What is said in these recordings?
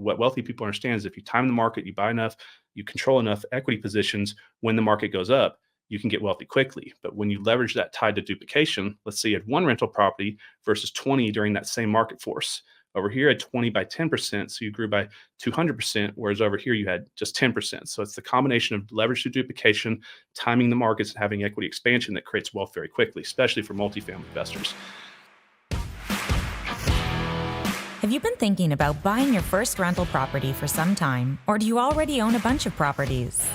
what wealthy people understand is if you time the market, you buy enough, you control enough equity positions, when the market goes up, you can get wealthy quickly. But when you leverage that tied to duplication, let's say you had one rental property versus 20 during that same market force. Over here at 20 by 10%, so you grew by 200%, whereas over here you had just 10%. So it's the combination of leverage to duplication, timing the markets, and having equity expansion that creates wealth very quickly, especially for multifamily investors. Have you been thinking about buying your first rental property for some time, or do you already own a bunch of properties?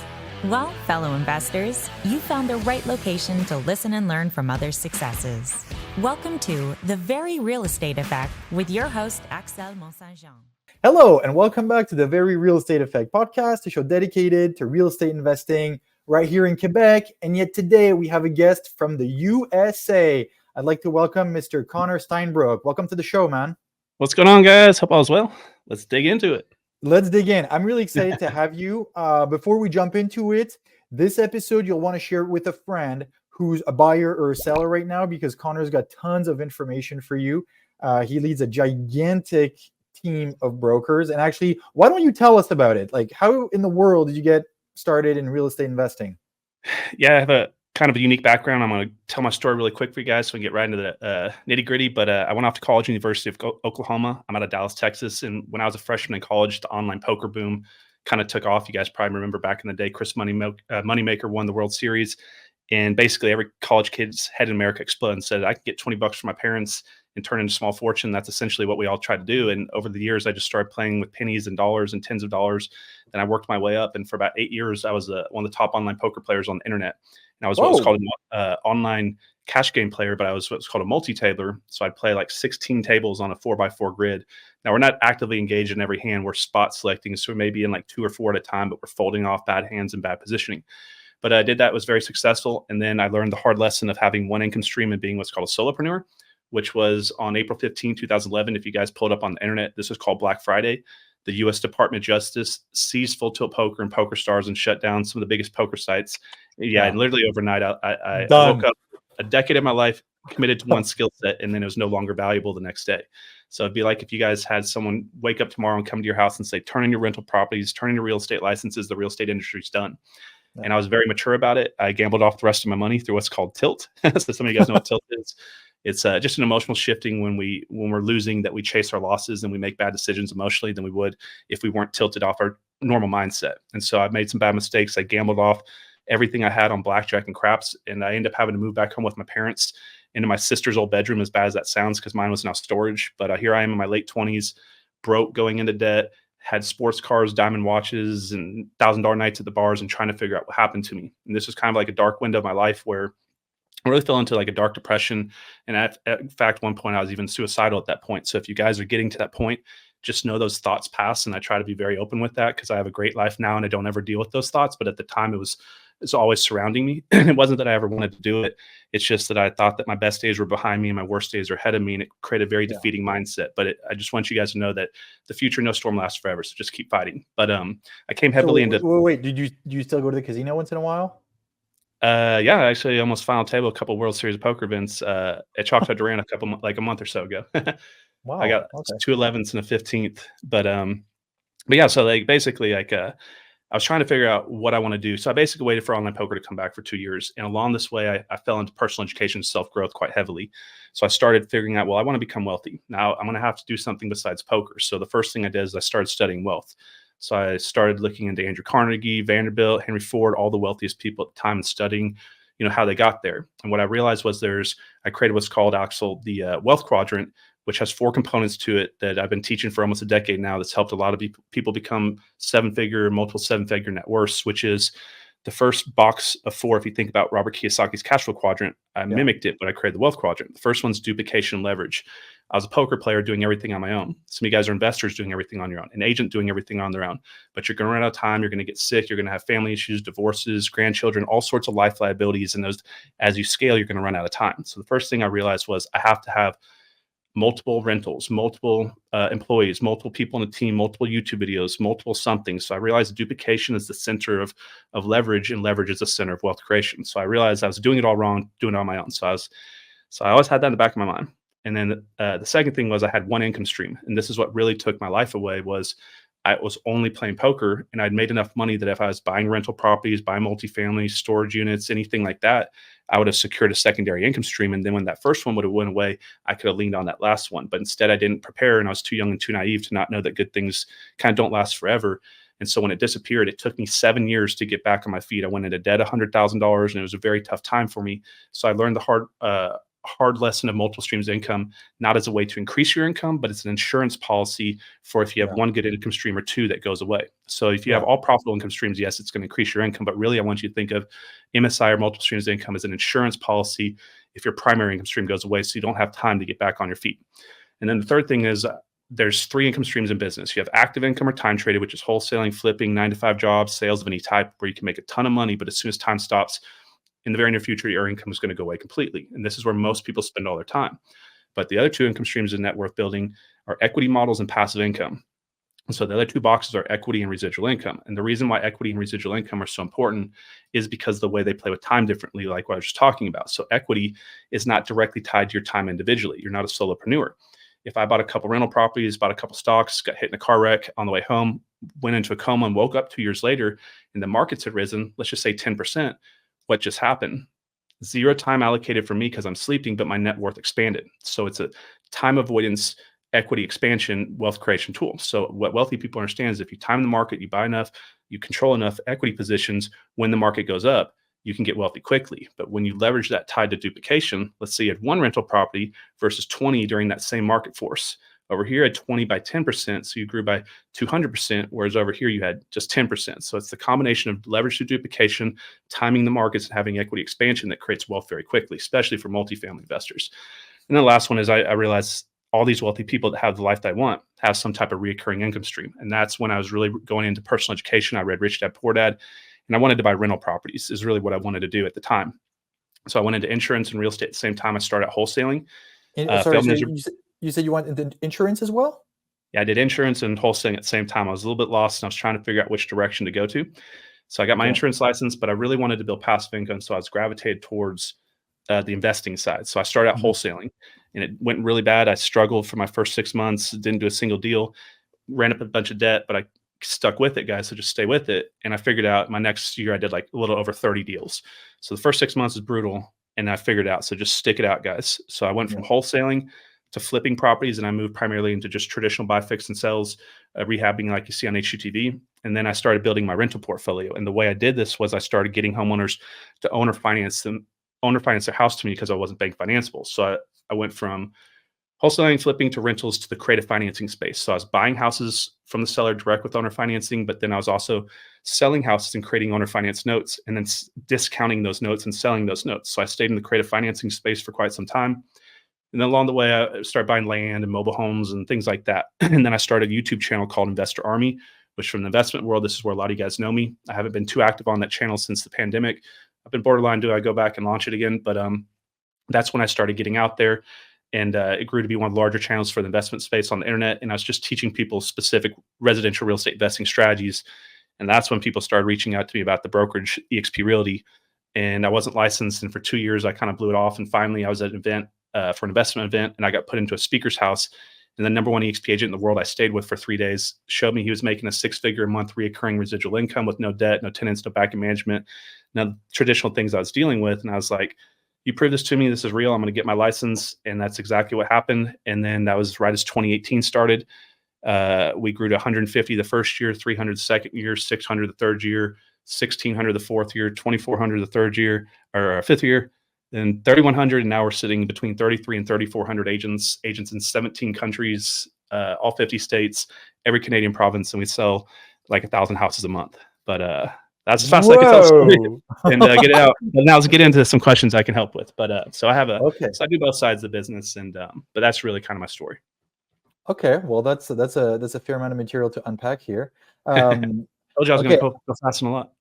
Well, fellow investors, you found the right location to listen and learn from others' successes. Welcome to The Very Real Estate Effect with your host, Axel Mont-Saint-Jean. Hello, and welcome back to The Very Real Estate Effect podcast, a show dedicated to real estate investing right here in Quebec. And yet today we have a guest from the USA. I'd like to welcome Mr. Connor Steinbrook. Welcome to the show, man. What's going on, guys? Hope all's well. Let's dig into it. Let's dig in. I'm really excited to have you. Before we jump into it, this episode, you'll want to share it with a friend who's a buyer or a seller right now, because Connor's got tons of information for you. He leads a gigantic team of brokers. And actually, why don't you tell us about it? Like, how in the world did you get started in real estate investing? Yeah, I have a kind of a unique background. I'm going to tell my story really quick for you guys so we can get right into the nitty gritty. But I went off to college, University of Oklahoma. I'm out of Dallas, Texas. And when I was a freshman in college, the online poker boom kind of took off. You guys probably remember back in the day, Chris Moneymaker won the World Series. And basically every college kid's head in America exploded and said, I can get $20 from my parents and turn into a small fortune. That's essentially what we all try to do. And over the years, I just started playing with pennies and dollars and tens of dollars. Then I worked my way up. And for about 8 years, I was one of the top online poker players on the internet. And I was what was called an online cash game player, but I was what's called a multi-tabler. So I'd play like 16 tables on a 4x4 grid. Now, we're not actively engaged in every hand. We're spot selecting. So we may be in like 2 or 4 at a time, but we're folding off bad hands and bad positioning. But I did that, was very successful. And then I learned the hard lesson of having one income stream and being what's called a solopreneur, which was on April 15, 2011. If you guys pulled up on the internet, this was called Black Friday. The U.S. Department of Justice seized Full Tilt Poker and PokerStars and shut down some of the biggest poker sites. Yeah, and literally overnight, I woke up a decade of my life committed to one skill set, and then it was no longer valuable the next day. So it'd be like if you guys had someone wake up tomorrow and come to your house and say, turn in your rental properties, turn in your real estate licenses, the real estate industry's done. And I was very mature about it. I gambled off the rest of my money through what's called tilt. So some of you guys know what tilt is. It's just an emotional shifting when we're losing, that we chase our losses and we make bad decisions emotionally than we would if we weren't tilted off our normal mindset. And so I made some bad mistakes. I gambled off everything I had on blackjack and craps, and I ended up having to move back home with my parents into my sister's old bedroom, as bad as that sounds, because mine was now storage. But here I am in my late 20s, broke, going into debt, had sports cars, diamond watches, and $1,000 nights at the bars, and trying to figure out what happened to me. And this was kind of like a dark window of my life where I really fell into like a dark depression. And in fact, one point I was even suicidal at that point. So if you guys are getting to that point, just know those thoughts pass. And I try to be very open with that, because I have a great life now and I don't ever deal with those thoughts. But at the time it's always surrounding me. And it wasn't that I ever wanted to do it. It's just that I thought that my best days were behind me and my worst days are ahead of me. And it created a very defeating mindset. But I just want you guys to know that the future, no storm lasts forever. So just keep fighting. But I came heavily into. Wait, do you still go to the casino once in a while? Yeah, I actually almost final table a couple World Series of poker events at Choctaw Duran a month or so ago. Wow, I got 2 11ths and a 15th, but yeah. So like basically like I was trying to figure out what I want to do. So I basically waited for online poker to come back for 2 years, and along this way I fell into personal education, self growth quite heavily. So I started figuring out, well, I want to become wealthy. Now I'm going to have to do something besides poker. So the first thing I did is I started studying wealth. So I started looking into Andrew Carnegie, Vanderbilt, Henry Ford, all the wealthiest people at the time, and studying, how they got there. And what I realized was I created what's called, Axel, the wealth quadrant, which has 4 components to it that I've been teaching for almost a decade now. That's helped a lot of people become multiple seven-figure net worths, which is the first box of 4. If you think about Robert Kiyosaki's cash flow quadrant, I mimicked it, but I created the wealth quadrant. The first one's duplication and leverage. I was a poker player doing everything on my own. Some of you guys are investors doing everything on your own, an agent doing everything on their own. But you're going to run out of time. You're going to get sick. You're going to have family issues, divorces, grandchildren, all sorts of life liabilities. And those, as you scale, you're going to run out of time. So the first thing I realized was I have to have multiple rentals, multiple employees, multiple people on the team, multiple YouTube videos, multiple something. So I realized duplication is the center of leverage, and leverage is the center of wealth creation. So I realized I was doing it all wrong, doing it on my own. So I always had that in the back of my mind. And then the second thing was I had one income stream. And this is what really took my life away was I was only playing poker, and I'd made enough money that if I was buying rental properties, buying multifamily, storage units, anything like that, I would have secured a secondary income stream. And then when that first one would have went away, I could have leaned on that last one. But instead, I didn't prepare, and I was too young and too naive to not know that good things kind of don't last forever. And so when it disappeared, it took me 7 years to get back on my feet. I went into debt $100,000, and it was a very tough time for me. So I learned the hard lesson of multiple streams of income, not as a way to increase your income, but it's an insurance policy for if you have one good income stream or two that goes away. So if you have all profitable income streams, yes, it's going to increase your income. But really, I want you to think of MSI or multiple streams of income as an insurance policy if your primary income stream goes away, so you don't have time to get back on your feet. And then the third thing is there's 3 income streams in business. You have active income or time traded, which is wholesaling, flipping, 9-to-5 jobs, sales of any type, where you can make a ton of money, but as soon as time stops, in the very near future, your income is going to go away completely. And this is where most people spend all their time. But the other 2 income streams in net worth building are equity models and passive income. And so the other 2 boxes are equity and residual income. And the reason why equity and residual income are so important is because the way they play with time differently, like what I was just talking about. So equity is not directly tied to your time individually. You're not a solopreneur. If I bought a couple rental properties, bought a couple stocks, got hit in a car wreck on the way home, went into a coma and woke up 2 years later, and the markets had risen, let's just say 10%, what just happened? 0 time allocated for me because I'm sleeping, but my net worth expanded. So it's a time avoidance, equity expansion, wealth creation tool. So what wealthy people understand is if you time the market, you buy enough, you control enough equity positions, when the market goes up, you can get wealthy quickly. But when you leverage that tied to duplication, let's say you had 1 rental property versus 20 during that same market force. Over here at 20 by 10%, so you grew by 200%, whereas over here you had just 10%. So it's the combination of leverage to duplication, timing the markets, and having equity expansion that creates wealth very quickly, especially for multifamily investors. And then the last one is I realized all these wealthy people that have the life that I want have some type of recurring income stream. And that's when I was really going into personal education. I read Rich Dad Poor Dad, and I wanted to buy rental properties is really what I wanted to do at the time. So I went into insurance and real estate at the same time. I started wholesaling. Sorry, so you said you went into insurance as well? Yeah, I did insurance and wholesaling at the same time. I was a little bit lost, and I was trying to figure out which direction to go to. So I got my insurance license, but I really wanted to build passive income. So I was gravitated towards the investing side. So I started out wholesaling, and it went really bad. I struggled for my first 6 months, didn't do a single deal, ran up a bunch of debt, but I stuck with it, guys. So just stay with it. And I figured out my next year, I did like a little over 30 deals. So the first 6 months was brutal, and I figured out, so just stick it out, guys. So I went from wholesaling to flipping properties, and I moved primarily into just traditional buy, fix, and sells, rehabbing like you see on HGTV. And then I started building my rental portfolio. And the way I did this was I started getting homeowners to owner finance their house to me because I wasn't bank financeable. So I went from wholesaling, flipping to rentals to the creative financing space. So I was buying houses from the seller direct with owner financing, but then I was also selling houses and creating owner finance notes and then discounting those notes and selling those notes. So I stayed in the creative financing space for quite some time. And then along the way, I started buying land and mobile homes and things like that. And then I started a YouTube channel called Investor Army, which from the investment world, this is where a lot of you guys know me. I haven't been too active on that channel since the pandemic. I've been borderline, do I go back and launch it again? But that's when I started getting out there. And it grew to be one of the larger channels for the investment space on the internet. And I was just teaching people specific residential real estate investing strategies. And that's when people started reaching out to me about the brokerage, eXp Realty. And I wasn't licensed. And for 2 years, I kind of blew it off. And finally, I was at an event for an investment event, and I got put into a speaker's house. And the number 1 eXp agent in the world I stayed with for 3 days showed me he was making a 6-figure a month recurring residual income with no debt, no tenants, no back management, no traditional things I was dealing with. And I was like, you prove this to me, this is real, I'm going to get my license. And that's exactly what happened. And then that was right as 2018 started. We grew to 150 the first year, 300 the second year, 600 the third year, 1,600 the fourth year, 2,400 the third year or fifth year, then 3,100. And now we're sitting between 3,300 and 3,400 agents in 17 countries, all 50 states, every Canadian province. And we sell like 1,000 houses a month. But that's as fast as I can tell the story and get it out. But now let's get into some questions I can help with. But so I have so I do both sides of the business, and but that's really kind of my story. Okay, well that's a fair amount of material to unpack here. I told you I was going to go fast and a lot.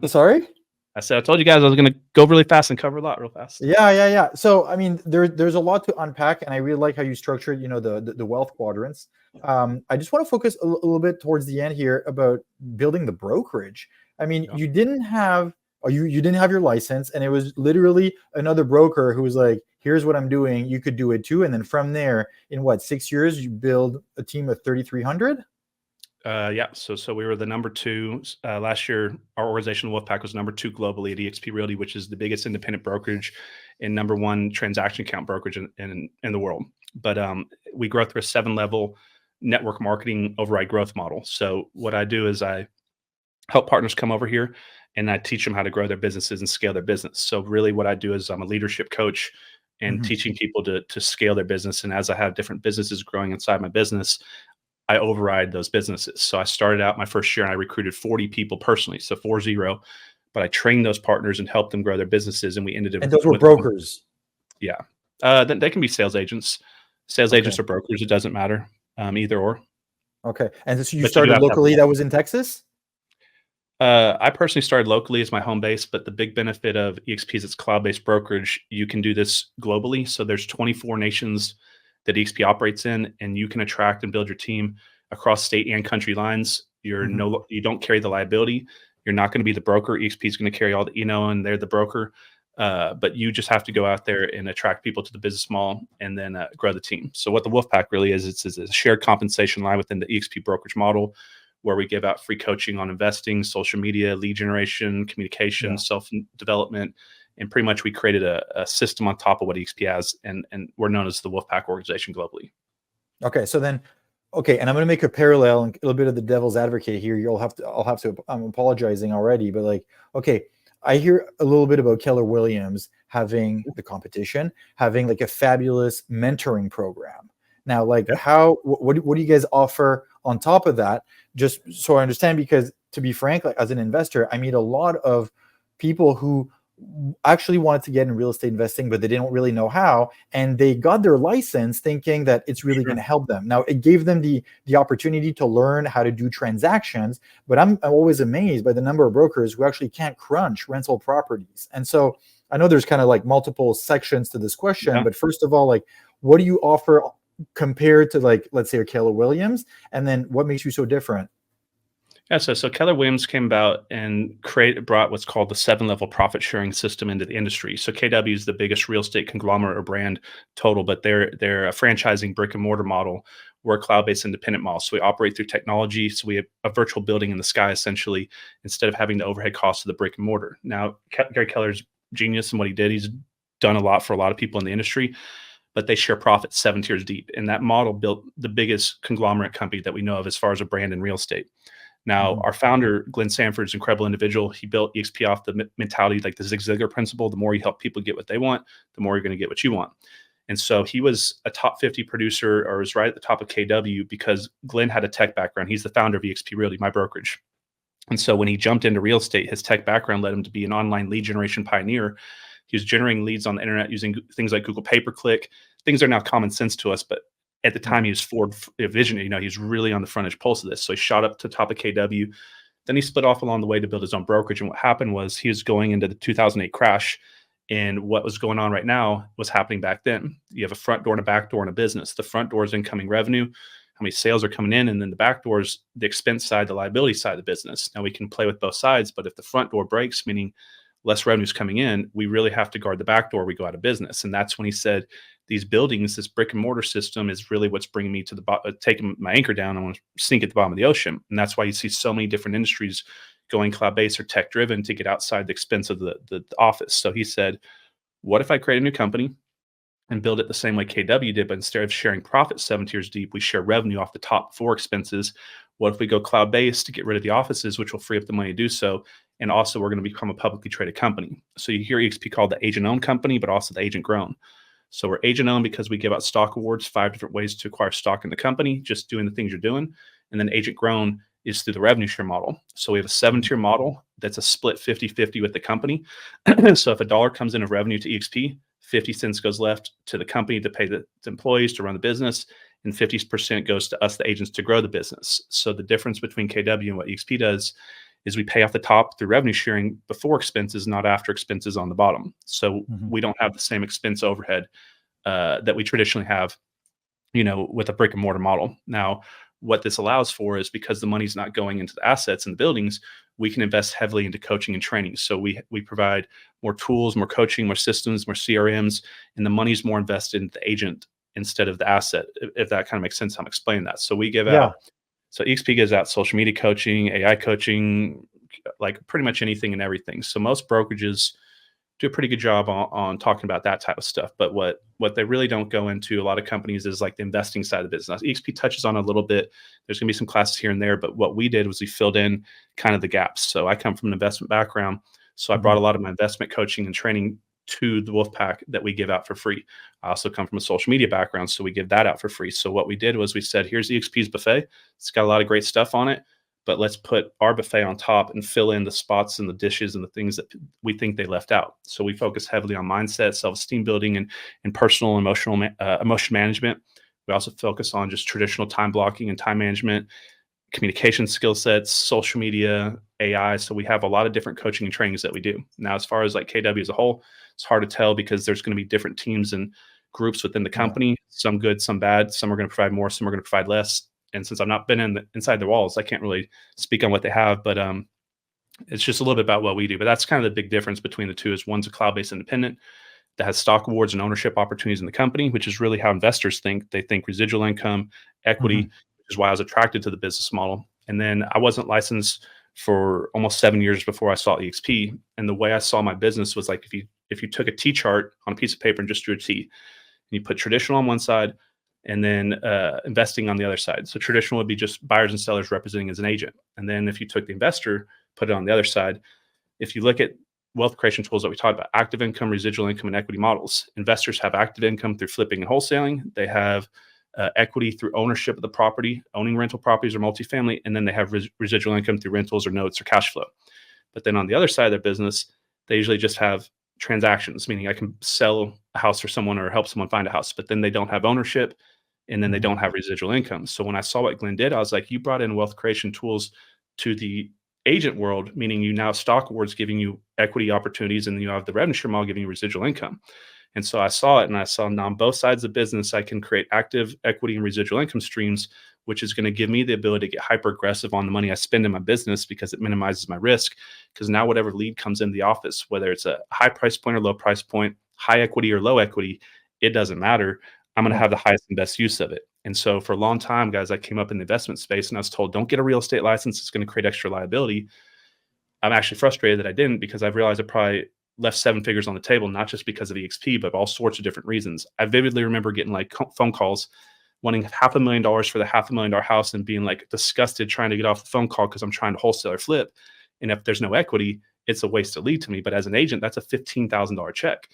Sorry? I told you guys I was going to go really fast and cover a lot real fast. Yeah. So I mean, there's a lot to unpack, and I really like how you structured, the wealth quadrants. I just want to focus a little bit towards the end here about building the brokerage. I mean, you didn't have your license, and it was literally another broker who was like, here's what I'm doing, you could do it too. And then from there, in 6 years, you build a team of 3,300? Yeah. So we were the number two last year. Our organization, Wolfpack, was number two globally at EXP Realty, which is the biggest independent brokerage and number one transaction count brokerage in the world. But we grow through a 7-level network marketing override growth model. So what I do is I help partners come over here and I teach them how to grow their businesses and scale their business. So really what I do is I'm a leadership coach and Mhm. teaching people to scale their business. And as I have different businesses growing inside my business, I override those businesses. So I started out my first year and I recruited 40 people personally. So 40, but I trained those partners and helped them grow their businesses. And we ended up And those were with, brokers. yeah. Then they can be sales Okay. agents or brokers. It doesn't matter. Either or, Okay. And so you but you do started have to have locally. That was in Texas. I personally started locally as my home base, but the big benefit of EXP is it's cloud-based brokerage. You can do this globally. So there's 24 nations that EXP operates in, and you can attract and build your team across state and country lines. Mhm. You don't carry the liability. You're not going to be the broker. EXP is going to carry all the and they're the broker. But you just have to go out there and attract people to the business model and then grow the team. So what the Wolfpack really is, it's a shared compensation line within the EXP brokerage model, where we give out free coaching on investing, social media, lead generation, communication, Yeah. self-development. And pretty much we created a system on top of what EXP has, and we're known as the Wolfpack organization globally. Okay. So then, okay, and I'm going to make a parallel and a little bit of the devil's advocate here. I'll have to. I'm apologizing already, but like, okay, I hear a little bit about Keller Williams having the competition, having like a fabulous mentoring program. Now, like, Yeah. what do you guys offer on top of that? Just so I understand, because to be frank, like as an investor, I meet a lot of people who actually wanted to get in real estate investing, but they didn't really know how, and they got their license thinking that it's really going Sure. to help them. Now, it gave them the opportunity to learn how to do transactions, but I'm always amazed by the number of brokers who actually can't crunch rental properties. And so I know there's kind of like multiple sections to this question, Yeah. but first of all, like, what do you offer compared to, like, let's say a Keller Williams, and then what makes you so different? Yeah, so Keller Williams came about and brought what's called the 7-level profit sharing system into the industry. So KW is the biggest real estate conglomerate or brand total, but they're a franchising brick and mortar model. We're a cloud-based independent model. So we operate through technology. So we have a virtual building in the sky essentially, instead of having the overhead costs of the brick and mortar. Now, Gary Keller's genius in what he did. He's done a lot for a lot of people in the industry, but they share profits 7 tiers deep. And that model built the biggest conglomerate company that we know of as far as a brand in real estate. Now, Mhm. our founder, Glenn Sanford's an incredible individual. He built EXP off the mentality, like the Zig Ziglar principle. The more you help people get what they want, the more you're going to get what you want. And so he was a top 50 producer, or was right at the top of KW, because Glenn had a tech background. He's the founder of EXP Realty, my brokerage. And so when he jumped into real estate, his tech background led him to be an online lead generation pioneer. He was generating leads on the internet using things like Google pay-per-click. Things are now common sense to us, but at the time he was Ford vision. He's really on the front edge pulse of this. So he shot up to the top of KW. Then he split off along the way to build his own brokerage. And what happened was he was going into the 2008 crash. And what was going on right now was happening back then. You have a front door and a back door in a business. The front door is incoming revenue, how many sales are coming in, and then the back door is the expense side, the liability side of the business. Now we can play with both sides, but if the front door breaks, meaning less revenues coming in, we really have to guard the back door. We go out of business. And that's when he said, these buildings, this brick and mortar system is really what's bringing me to the bottom, taking my anchor down. I want to sink at the bottom of the ocean. And that's why you see so many different industries going cloud-based or tech-driven to get outside the expense of the office. So he said, what if I create a new company and build it the same way KW did, but instead of sharing profit 7 tiers deep, we share revenue off the top 4 expenses. What if we go cloud-based to get rid of the offices, which will free up the money to do so? And also, we're going to become a publicly traded company. So you hear EXP called the agent-owned company, but also the agent-grown. So we're agent-owned because we give out stock awards, 5 different ways to acquire stock in the company, just doing the things you're doing. And then agent-grown is through the revenue share model. So we have a 7-tier model that's a split 50-50 with the company. So if a dollar comes in of revenue to EXP, 50 cents goes left to the company to pay the employees to run the business, and 50% goes to us, the agents, to grow the business. So the difference between KW and what EXP does is we pay off the top through revenue sharing before expenses, not after expenses on the bottom. So Mhm. we don't have the same expense overhead that we traditionally have, with a brick and mortar model. Now, what this allows for is, because the money's not going into the assets and the buildings, we can invest heavily into coaching and training. So we provide more tools, more coaching, more systems, more CRMs, and the money's more invested in the agent instead of the asset, if that kind of makes sense. I'm explaining that. So we give Yeah. out So EXP gives out social media coaching, AI coaching, like pretty much anything and everything. So most brokerages do a pretty good job on talking about that type of stuff. But what they really don't go into, a lot of companies, is like the investing side of the business. EXP touches on a little bit. There's going to be some classes here and there, but what we did was we filled in kind of the gaps. So I come from an investment background, so I brought a lot of my investment coaching and training to the Wolfpack that we give out for free. I also come from a social media background, so we give that out for free. So what we did was we said, here's EXP's buffet. It's got a lot of great stuff on it, but let's put our buffet on top and fill in the spots and the dishes and the things that we think they left out. So we focus heavily on mindset, self-esteem building, and personal and emotion management. We also focus on just traditional time blocking and time management, communication skill sets, social media, AI. So we have a lot of different coaching and trainings that we do. Now, as far as like KW as a whole, it's hard to tell because there's going to be different teams and groups within the company, some good, some bad. Some are going to provide more, some are going to provide less. And since I've not been inside the walls, I can't really speak on what they have, but it's just a little bit about what we do. But that's kind of the big difference between the two. Is one's a cloud-based independent that has stock awards and ownership opportunities in the company, which is really how investors think. They think residual income, equity, which is why I was attracted to the business model. And then I wasn't licensed for almost 7 years before I saw EXP. And the way I saw my business was like if you took a T chart on a piece of paper and just drew a T, and you put traditional on one side, and then investing on the other side. So traditional would be just buyers and sellers representing as an agent. And then if you took the investor, put it on the other side. If you look at wealth creation tools that we talked about, active income, residual income, and equity models, investors have active income through flipping and wholesaling. They have equity through ownership of the property, owning rental properties or multifamily, and then they have residual income through rentals or notes or cash flow. But then on the other side of their business, they usually just have transactions, meaning I can sell a house for someone or help someone find a house, but then they don't have ownership, and then they don't have residual income. So when I saw what Glenn did, I was like, you brought in wealth creation tools to the agent world, meaning you now have stock awards giving you equity opportunities, and you have the revenue share model giving you residual income. And so I saw it, and I saw now on both sides of the business, I can create active equity and residual income streams, which is going to give me the ability to get hyper aggressive on the money I spend in my business because it minimizes my risk. Because now whatever lead comes in the office, whether it's a high price point or low price point, high equity or low equity, it doesn't matter. I'm going to have the highest and best use of it. And so for a long time, guys, I came up in the investment space and I was told, don't get a real estate license. It's going to create extra liability. I'm actually frustrated that I didn't, because I've realized I probably left 7 figures on the table, not just because of EXP, but all sorts of different reasons. I vividly remember getting like phone calls wanting $500,000 for the $500,000 house and being like disgusted trying to get off the phone call because I'm trying to wholesale or flip. And if there's no equity, it's a waste of lead to me. But as an agent, that's a $15,000 check.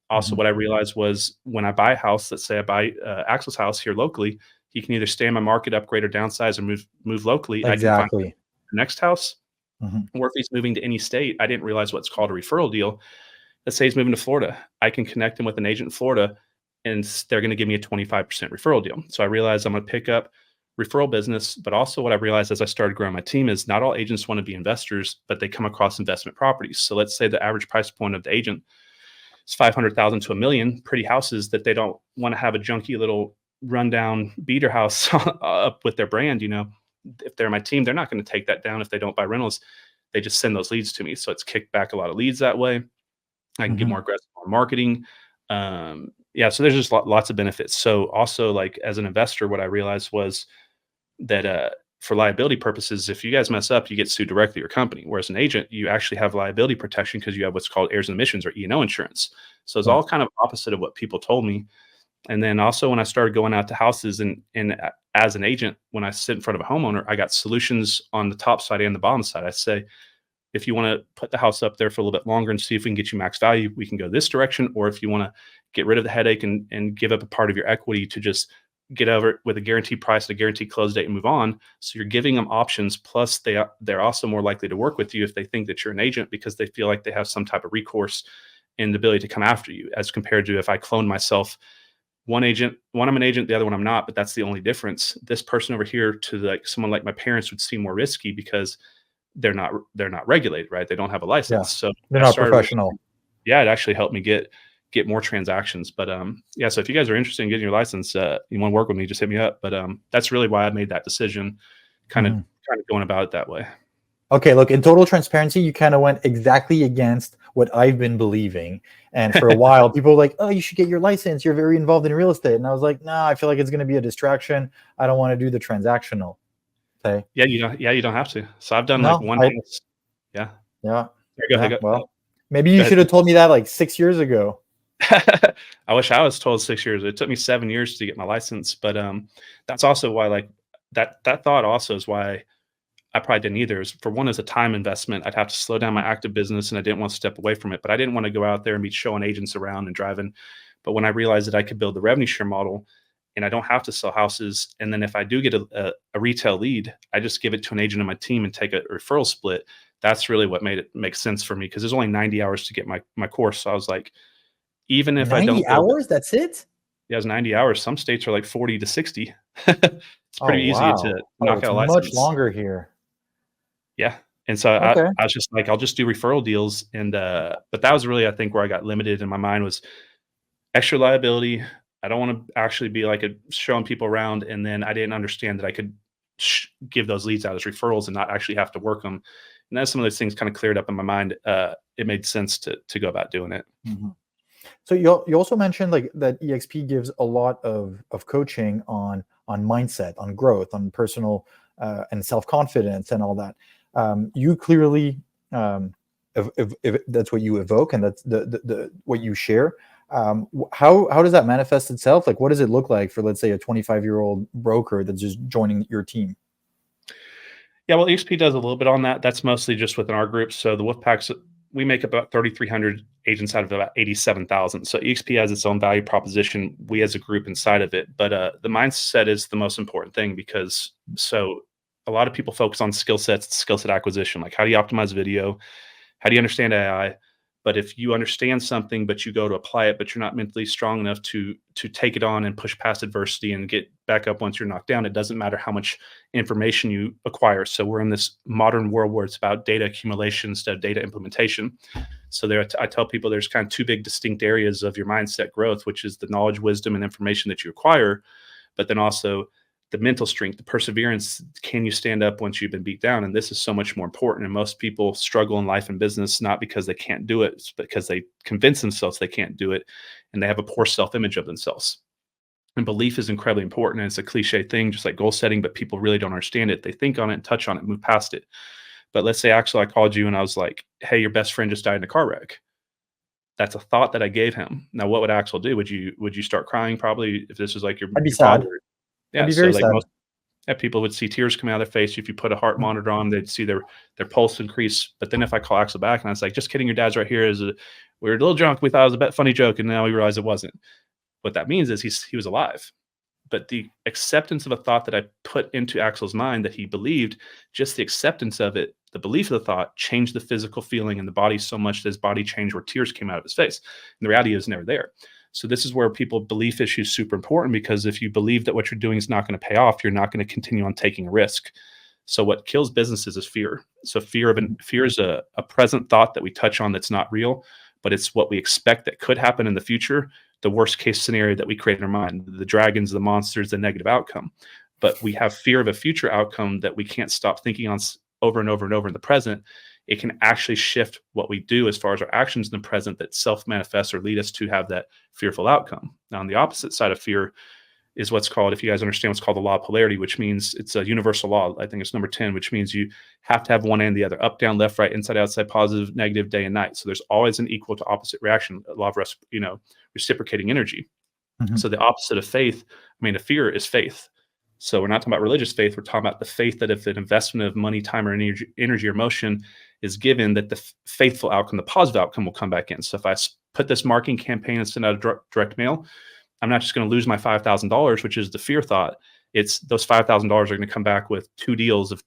Also, what I realized was when I buy a house, let's say I buy Axel's house here locally, he can either stay in my market, upgrade or downsize, or move locally. Exactly. I can find the next house. Or if he's moving to any state, I didn't realize what's called a referral deal. Let's say he's moving to Florida. I can connect him with an agent in Florida, and they're going to give me a 25% referral deal. So I realized I'm going to pick up referral business. But also what I realized as I started growing my team is not all agents want to be investors, but they come across investment properties. So let's say the average price point of the agent is 500,000 to $1 million, pretty houses that they don't want to have a junky little rundown beater house up with their brand. You know, if they're my team, they're not going to take that down if they don't buy rentals. They just send those leads to me. So it's kicked back a lot of leads that way. I can get more aggressive on marketing. So there's just lots of benefits. So also, like as an investor, what I realized was that for liability purposes, if you guys mess up, you get sued directly your company. Whereas an agent, you actually have liability protection because you have what's called errors and omissions or E&O insurance. So it's all kind of opposite of what people told me. And then also when I started going out to houses and as an agent, when I sit in front of a homeowner, I got solutions on the top side and the bottom side. I say, if you want to put the house up there for a little bit longer and see if we can get you max value, we can go this direction. Or if you want to get rid of the headache and give up a part of your equity to just get over it with a guaranteed price and a guaranteed close date and move on. So you're giving them options. Plus they're also more likely to work with you if they think that you're an agent, because they feel like they have some type of recourse and the ability to come after you, as compared to if I clone myself. One I'm an agent, the other one I'm not, but that's the only difference. This person over here to like someone like my parents would seem more risky because they're not regulated, right? They don't have a license. So they're not professional. It actually helped me get more transactions. But so if you guys are interested in getting your license, you want to work with me, just hit me up. But that's really why I made that decision, kind of going about it that way. Okay, look, in total transparency, you kind of went exactly against what I've been believing. And for a while, people were like, oh, you should get your license. You're very involved in real estate. And I was like, nah, I feel like it's going to be a distraction. I don't want to do the transactional. Okay. Yeah, you don't have to. So I've done like No, one I house. Yeah. yeah. Go Yeah. ahead. Well, maybe you Go ahead. should have told me that like 6 years ago. I wish I was told 6 years. It took me 7 years to get my license, but, that's also why, like, that thought also is why I probably didn't either, is for one, as a time investment, I'd have to slow down my active business, and I didn't want to step away from it, but I didn't wanna go out there and be showing agents around and driving. But when I realized that I could build the revenue share model, and I don't have to sell houses, and then if I do get a retail lead, I just give it to an agent on my team and take a referral split. That's really what made it make sense for me because there's only 90 hours to get my course. So I was like, even if I 90 don't build it, hours? That's it? yeah, it's 90 hours. Some states are like 40 to 60. It's Oh, pretty easy to wow. Oh, knock it's out a much license. longer here. Yeah. And so Okay. I was just like, I'll just do referral deals. And, but that was really, I think, where I got limited in my mind was extra liability. I don't want to actually be like showing people around. And then I didn't understand that I could give those leads out as referrals and not actually have to work them. And as some of those things kind of cleared up in my mind, it made sense to go about doing it. Mhm. So you also mentioned like that EXP gives a lot of coaching on mindset, on growth, on personal and self-confidence and all that. You clearly if that's what you evoke and that's the what you share. How does that manifest itself? Like, what does it look like for, let's say, a 25-year-old broker that's just joining your team? Yeah, well, EXP does a little bit on that. That's mostly just within our group. So the Wolfpacks, we make about 3,300 agents out of about 87,000. So EXP has its own value proposition. We as a group inside of it, but the mindset is the most important thing because so a lot of people focus on skill sets, skill set acquisition. Like, how do you optimize video? How do you understand AI? But if you understand something, but you go to apply it, but you're not mentally strong enough to take it on and push past adversity and get back up once you're knocked down, it doesn't matter how much information you acquire. So we're in this modern world where it's about data accumulation instead of data implementation. So I tell people there's kind of two big distinct areas of your mindset growth, which is the knowledge, wisdom, and information that you acquire, but then also the mental strength, the perseverance. Can you stand up once you've been beat down? And this is so much more important. And most people struggle in life and business, not because they can't do it, it's because they convince themselves they can't do it. And they have a poor self-image of themselves. And belief is incredibly important. And it's a cliche thing, just like goal setting, but people really don't understand it. They think on it and touch on it, move past it. But let's say, Axel, I called you and I was like, hey, your best friend just died in a car wreck. That's a thought that I gave him. Now, what would Axel do? Would you start crying probably if this was like I'd be your father? sad. I'd Yeah. be So very like sad. most people would see tears coming out of their face. If you put a heart Mm. monitor on, they'd see their pulse increase. But then if I call Axel back and I was like, just kidding, your dad's right here. We were a little drunk. We thought it was a funny joke. And now we realize it wasn't. What that means is he was alive. But the acceptance of a thought that I put into Axel's mind that he believed, just the acceptance of it, the belief of the thought changed the physical feeling in the body so much that his body changed where tears came out of his face. And the reality is never there. So this is where belief issues super important, because if you believe that what you're doing is not going to pay off, you're not going to continue on taking a risk. So what kills businesses is fear. So fear is a present thought that we touch on that's not real, but it's what we expect that could happen in the future. The worst case scenario that we create in our mind, the dragons, the monsters, the negative outcome. But we have fear of a future outcome that we can't stop thinking on over and over and over in the present. It can actually shift what we do as far as our actions in the present that self-manifest or lead us to have that fearful outcome. Now, on the opposite side of fear is what's called, if you guys understand what's called the law of polarity, which means it's a universal law. I think it's number 10, which means you have to have one and the other, up, down, left, right, inside, outside, positive, negative, day and night. So there's always an equal to opposite reaction, a law of reciprocating energy. Mhm. So the opposite of of fear is faith. So we're not talking about religious faith. We're talking about the faith that if an investment of money, time, or energy or motion is given, that the faithful outcome, the positive outcome will come back in. So if I put this marketing campaign and send out a direct mail, I'm not just going to lose my $5,000, which is the fear thought. It's those $5,000 are going to come back with 2 deals of,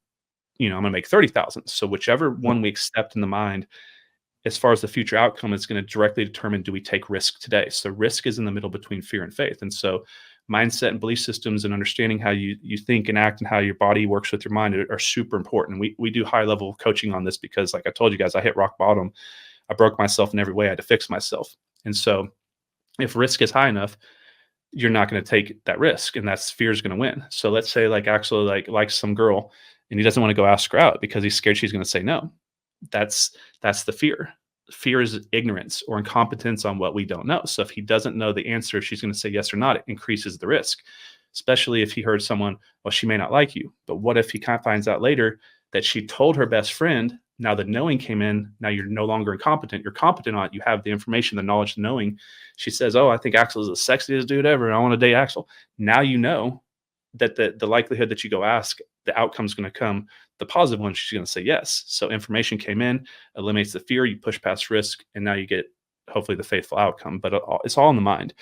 I'm going to make 30,000. So whichever one we accept in the mind, as far as the future outcome, is going to directly determine, do we take risk today? So risk is in the middle between fear and faith. And so mindset and belief systems and understanding how you think and act and how your body works with your mind are super important. We do high level coaching on this because, like I told you guys, I hit rock bottom. I broke myself in every way. I had to fix myself. And so if risk is high enough, you're not going to take that risk, and that's fear is going to win. So let's say like Axel likes some girl and he doesn't want to go ask her out because he's scared she's going to say no. That's the fear. Fear is ignorance or incompetence on what we don't know. So if he doesn't know the answer, if she's going to say yes or not, it increases the risk. especially if he heard someone, well, she may not like you. But what if he kind of finds out later that she told her best friend, now the knowing came in, now you're no longer incompetent, you're competent on it, you have the information, the knowledge, the knowing. She says, oh, I think Axel is the sexiest dude ever, and I want to date Axel. Now you know that the likelihood that you go ask, the outcome's going to come, the positive one, she's going to say yes. So information came in, eliminates the fear, you push past risk, and now you get hopefully the faithful outcome. But it's all in the mind.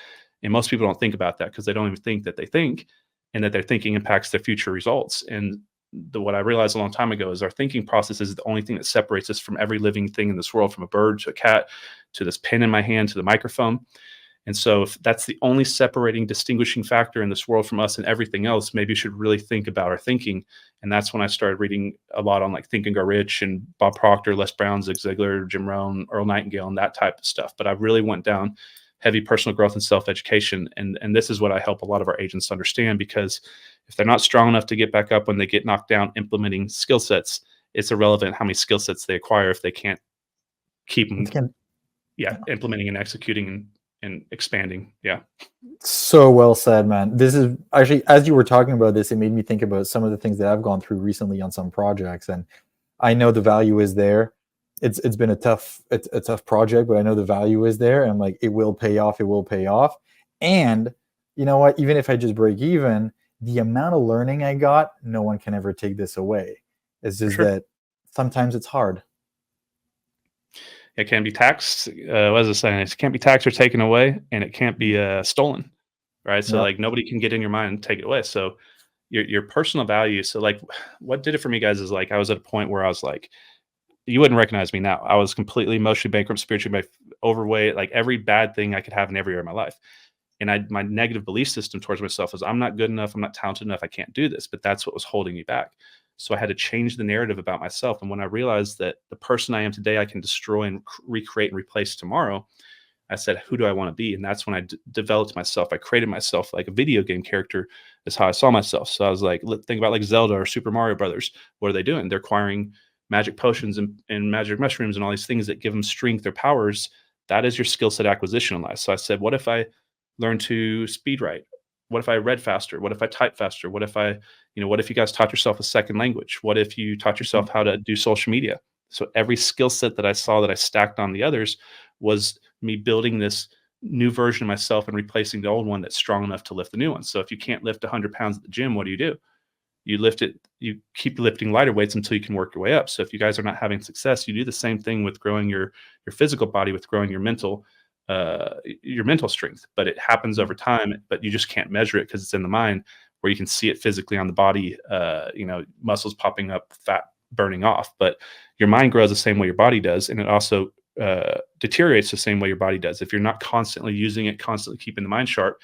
And most people don't think about that because they don't even think that they think, and that their thinking impacts their future results. And what I realized a long time ago is our thinking process is the only thing that separates us from every living thing in this world, from a bird to a cat, to this pen in my hand, to the microphone. And so if that's the only separating, distinguishing factor in this world from us and everything else, maybe you should really think about our thinking. And that's when I started reading a lot on like Think and Grow Rich and Bob Proctor, Les Brown, Zig Ziglar, Jim Rohn, Earl Nightingale, and that type of stuff. But I really went down heavy personal growth and self-education. And this is what I help a lot of our agents understand, because if they're not strong enough to get back up when they get knocked down implementing skill sets, it's irrelevant how many skill sets they acquire if they can't keep them implementing and executing and expanding. Yeah. So well said, man. This is actually, as you were talking about this, it made me think about some of the things that I've gone through recently on some projects. And I know the value is there. It's been a tough project, but I know the value is there. And I'm like, it will pay off. It will pay off. And you know what? Even if I just break even, the amount of learning I got, no one can ever take this away. It's just that sometimes it's hard. It can be taxed. What was I saying? It can't be taxed or taken away, and it can't be stolen, right? So like nobody can get in your mind and take it away. So your personal value. So like what did it for me, guys, is like I was at a point where I was like, you wouldn't recognize me now. I was completely emotionally bankrupt, spiritually overweight, like every bad thing I could have in every area of my life. And my negative belief system towards myself was, I'm not good enough, I'm not talented enough, I can't do this. But that's what was holding me back. So I had to change the narrative about myself. And when I realized that the person I am today, I can destroy and recreate and replace tomorrow, I said, who do I want to be? And that's when I developed myself. I created myself like a video game character is how I saw myself. So I was like, think about like Zelda or Super Mario Brothers. What are they doing? They're acquiring magic potions and magic mushrooms and all these things that give them strength or powers. That is your skill set acquisition in life. So I said, what if I learn to speed write? What if I read faster? What if I type faster? What if what if you guys taught yourself a second language? What if you taught yourself how to do social media? So every skill set that I saw that I stacked on the others was me building this new version of myself and replacing the old one that's strong enough to lift the new one. So if you can't lift 100 pounds at the gym, what do? You lift it, you keep lifting lighter weights until you can work your way up. So if you guys are not having success, you do the same thing with growing your physical body, with growing your mental strength. But it happens over time, but you just can't measure it because it's in the mind, where you can see it physically on the body, muscles popping up, fat burning off. But your mind grows the same way your body does. And it also deteriorates the same way your body does. If you're not constantly using it, constantly keeping the mind sharp,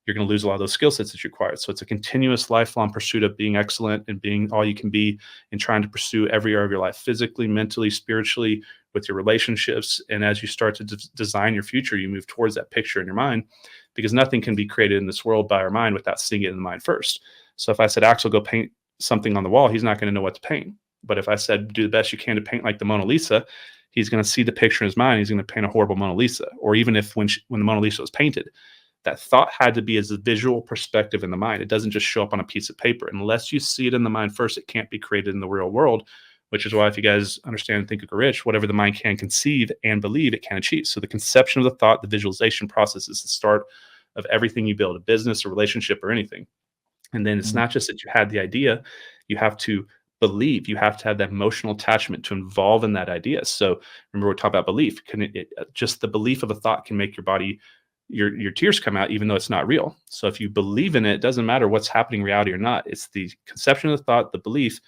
you're going to lose a lot of those skill sets that you acquired. So it's a continuous lifelong pursuit of being excellent and being all you can be, and trying to pursue every area of your life, physically, mentally, spiritually, with your relationships. And as you start to design your future, you move towards that picture in your mind, because nothing can be created in this world by our mind without seeing it in the mind first. So if I said, Axel, go paint something on the wall, he's not going to know what to paint. But if I said, do the best you can to paint like the Mona Lisa, he's going to see the picture in his mind. He's going to paint a horrible Mona Lisa. Or even if when the Mona Lisa was painted, that thought had to be as a visual perspective in the mind. It doesn't just show up on a piece of paper. Unless you see it in the mind first, it can't be created in the real world, which is why if you guys understand and think of rich, whatever the mind can conceive and believe, it can achieve. So the conception of the thought, the visualization process is the start of everything you build, a business, a relationship, or anything. And then it's not just that you had the idea, you have to believe. You have to have that emotional attachment to involve in that idea. So remember, we're talking about belief. Just the belief of a thought can make your body, your tears come out, even though it's not real. So if you believe in it, it doesn't matter what's happening in reality or not. It's the conception of the thought, the belief,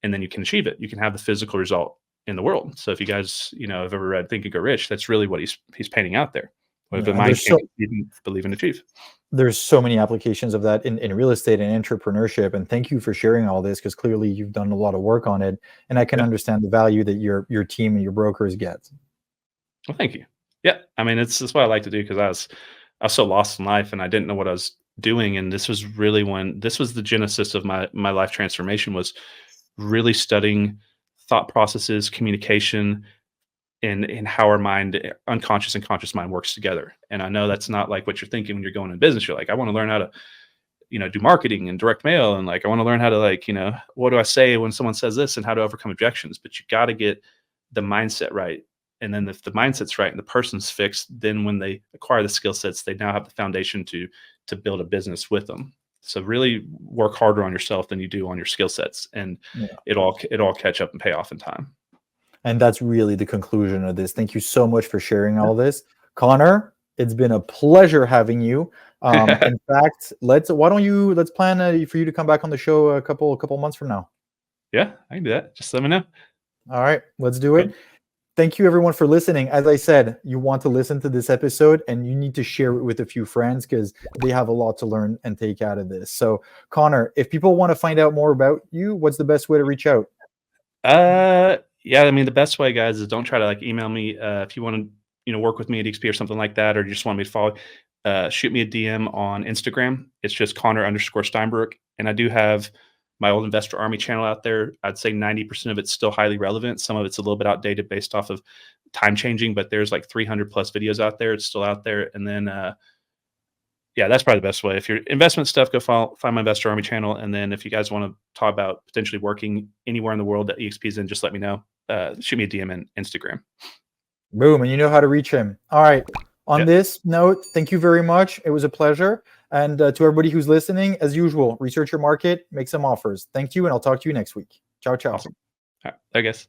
and then you can achieve it. You can have the physical result in the world. So if you guys, have ever read Think and Grow Rich, that's really what he's painting out there. What the mind can't even believe and achieve. There's so many applications of that in real estate and entrepreneurship. And thank you for sharing all this, because clearly you've done a lot of work on it. And I can understand the value that your team and your brokers get. Well, thank you. Yeah. I mean, it's what I like to do, because I was so lost in life and I didn't know what I was doing. And this was really this was the genesis of my life transformation, was really studying thought processes, communication, and how our mind, unconscious and conscious mind, works together. And I know that's not like what you're thinking when you're going in business. You're like, I want to learn how to do marketing and direct mail. And like, I want to learn how to like, what do I say when someone says this and how to overcome objections? But you got to get the mindset right. And then if the mindset's right and the person's fixed, then when they acquire the skill sets, they now have the foundation to build a business with them. So really work harder on yourself than you do on your skill sets, and it all catch up and pay off in time. And that's really the conclusion of this. Thank you so much for sharing all this, Connor. It's been a pleasure having you. In fact, let's plan for you to come back on the show a couple months from now. Yeah, I can do that. Just let me know. All right, let's do it. Thank you everyone for listening. As I said, you want to listen to this episode and you need to share it with a few friends because they have a lot to learn and take out of this. So Connor, if people want to find out more about you, what's the best way to reach out? Yeah, I mean, the best way, guys, is don't try to like email me. If you want to, work with me at XP or something like that, or you just want me to follow, shoot me a DM on Instagram. It's just Connor_Steinbrook. And I do have my old Investor Army channel out there. I'd say 90% of it's still highly relevant. Some of it's a little bit outdated based off of time changing, but there's like 300 plus videos out there. It's still out there. And then, yeah, that's probably the best way. If you're investment stuff, go find my Investor Army channel. And then if you guys want to talk about potentially working anywhere in the world that EXP is in, just let me know. Shoot me a DM in Instagram. Boom. And you know how to reach him. All right. On this note, thank you very much. It was a pleasure. And to everybody who's listening, as usual, research your market, make some offers. Thank you. And I'll talk to you next week. Ciao, ciao. Awesome. All right. I guess.